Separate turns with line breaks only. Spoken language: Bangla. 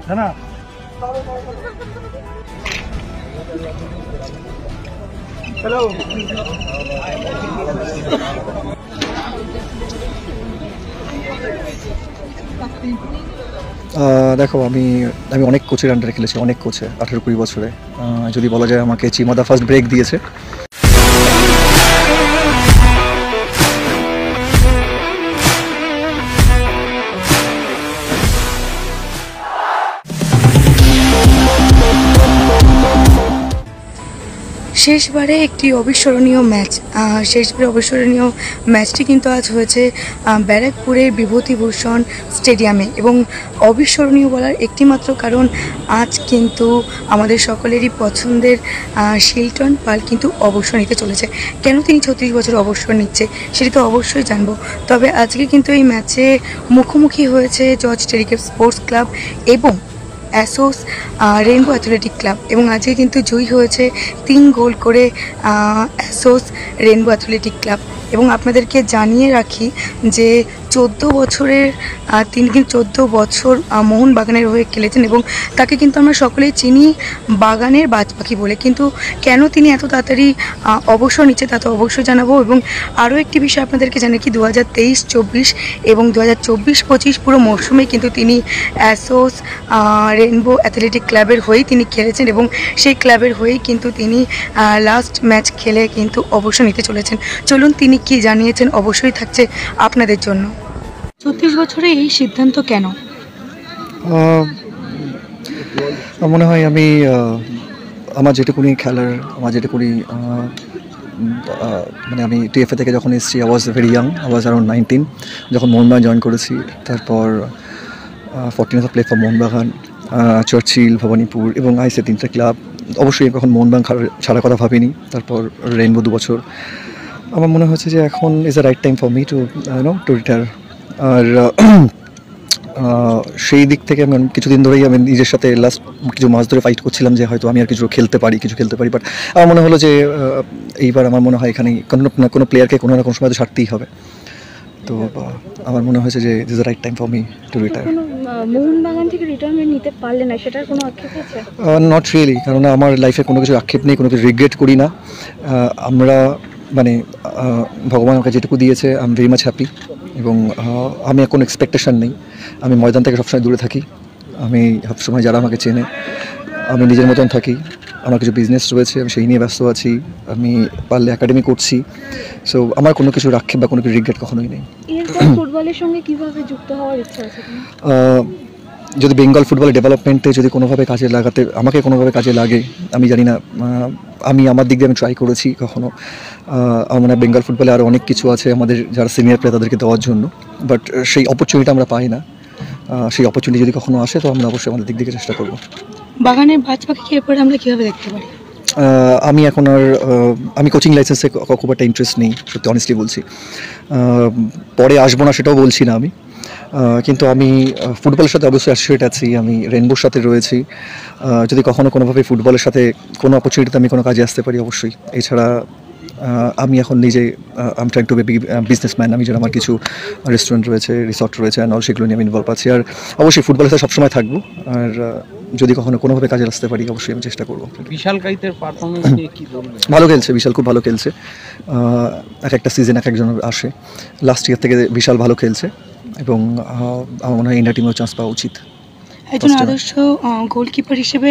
है ना। हेलो
দেখো আমি অনেক কোচের আন্ডারে খেলেছি, অনেক কোচে 18-20 বছরে। যদি বলা যায় আমাকে চিমাদা ফার্স্ট ব্রেক দিয়েছে।
শেষবারে একটি অবিস্মরণীয় ম্যাচ, শেষবারে অবিস্মরণীয় ম্যাচটি কিন্তু আজ হয়েছে ব্যারাকপুরের বিভূতিভূষণ স্টেডিয়ামে। এবং অবিস্মরণীয় বলার একটি মাত্র কারণ, আজ কিন্তু আমাদের সকলেরই পছন্দের শিলটন পাল কিন্তু অবসর নিতে চলেছে। কেন তিনি 36 বছর অবসর নিচ্ছে সেটি তো অবশ্যই জানবো। তবে আজকে কিন্তু এই ম্যাচে মুখোমুখি হয়েছে জর্জ টেরিকেট স্পোর্টস ক্লাব এবং অ্যাসোস রেইনবো অ্যাথলেটিক ক্লাব, এবং আজকে কিন্তু জয়ী হয়েছে 3 গোল করে অ্যাসোস রেইনবো অ্যাথলেটিক ক্লাব। এবং আপনাদেরকে জানিয়ে রাখি যে 14 বছরের তিনি কিন্তু 14 বছর মোহনবাগানের হয়ে খেলেছেন, এবং তাকে কিন্তু আমরা সকলেই চিনি বাগানের বাজ পাখি বলে। কিন্তু কেন তিনি এত তাড়াতাড়ি অবসর নিচ্ছে তা তো অবশ্যই জানাবো। এবং আরও একটি বিষয় আপনাদেরকে জানিয়ে কি 2023-24 এবং 2024-25 পুরো মরশুমে কিন্তু তিনি অ্যাসোস রেইনবো অ্যাথলেটিক ক্লাবের হয়েই তিনি খেলেছেন, এবং সেই ক্লাবের হয়েই কিন্তু তিনি লাস্ট ম্যাচ খেলে কিন্তু অবসর নিতে চলেছেন। চলুন তিনি কি জানিয়েছেন অবশ্যই থাকছে আপনাদের জন্য। 36 বছরে এই সিদ্ধান্ত কেন?
মনে হয় আমি আমার যেটুকুনি খেলার, আমার যেটুকুনি মানে আমি টিএফএ থেকে যখন এসেছি, I was very young, I was around 19 যখন মোহনবাগান জয়েন করেছি। তারপর 14 প্লে ফর মোহনবাগান, চার্চিল, ভবানীপুর এবং আইসে 3টে ক্লাব। অবশ্যই কখন মোহনবাগান ছাড়ার কথা ভাবিনি। তারপর রেইনবো 2 বছর। আমার মনে হচ্ছে যে এখন is the right time for me to retire. আর সেই দিক থেকে আমি কিছুদিন ধরেই আমি নিজের সাথে লাস্ট কিছু মাস ধরে ফাইট করছিলাম যে হয়তো আমি আর কিছু খেলতে পারি। বাট আমার মনে হলো যে এইবার আমার মনে হয় এখানে কোনো প্লেয়ারকে কোনো না কোনো সময় তো ছাড়তেই হবে। তো আমার মনে হয়েছে যে is the right time for me to retire.
Mohun Bagan থেকে রিটায়ারমেন্ট নিতে পারলে না, সেটার কোনো আক্ষেপ আছে?
নট রিয়েলি, কারণ আমার লাইফে কোনো কিছু আক্ষেপ নেই, কোনো কিছু রিগ্রেট করি না। আমরা মানে ভগবান আমাকে যেটুকু দিয়েছে I am very much happy. এবং আমি কোনো এক্সপেকটেশন নেই। আমি ময়দান থেকে সবসময় দূরে থাকি। আমি সবসময় যারা আমাকে চেনে, আমি নিজের মতন থাকি। আমার কিছু বিজনেস রয়েছে, আমি সেই নিয়ে ব্যস্ত আছি। আমি পারলে একাডেমি করছি। সো আমার কোনো কিছু আক্ষেপ বা কোনো কিছু রিগ্রেট কখনোই নেই।
এরপর ফুটবলের সঙ্গে কিভাবে যুক্ত হওয়ার ইচ্ছা আছে?
যদি বেঙ্গল ফুটবল ডেভেলপমেন্টে যদি কোনোভাবে আমাকে কোনোভাবে কাজে লাগে, আমি জানি না, আমি আমার দিক দিয়ে আমি ট্রাই করেছি কখনো। মানে বেঙ্গল ফুটবলে আরও অনেক কিছু আছে আমাদের যারা সিনিয়র প্লেয়ার তাদেরকে দেওয়ার জন্য, বাট সেই অপরচুনিটি আমরা পাই না। সেই অপরচুনিটি যদি কখনো আসে তো আমরা অবশ্যই আমাদের দিক থেকে চেষ্টা করব।
বাগানের বাজ পাখিকে এরপরে আমরা কীভাবে দেখতে পারি?
আমি এখন আর আমি কোচিং লাইসেন্সে খুব একটা ইন্টারেস্ট নেই, সত্যি অনেস্টলি বলছি। পরে আসবো না সেটাও বলছি না আমি, কিন্তু আমি ফুটবলের সাথে অবশ্যই অ্যাসোসিয়েট আছি। আমি রেইনবোর সাথে রয়েছি। যদি কখনো কোনোভাবে ফুটবলের সাথে কোনো অপরচুনিটিতে আমি কোনো কাজে আসতে পারি অবশ্যই। এছাড়া আমি এখন নিজে I am trying to be businessman. আমি আমার কিছু রেস্টুরেন্ট রয়েছে, রিসর্ট রয়েছে অ্যান্ড অল, সেগুলো নিয়ে আমি ইনভলভ আছি। আর অবশ্যই ফুটবলের সাথে সবসময় থাকবো। আর যদি কখনো কোনোভাবে কাজে আসতে পারি অবশ্যই আমি চেষ্টা করবো।
বিশাল কাইতের পারফরমেন্স নিয়ে কি বলবেন?
ভালো খেলছে বিশাল, খুব ভালো খেলছে। একটা সিজন একজনের আসে। লাস্ট ইয়ার থেকে বিশাল ভালো খেলছে এবং আমার মনে হয় ইন্ডিয়া টিমেও চান্স পাওয়া উচিত।
একজন আদর্শ গোলকিপার হিসেবে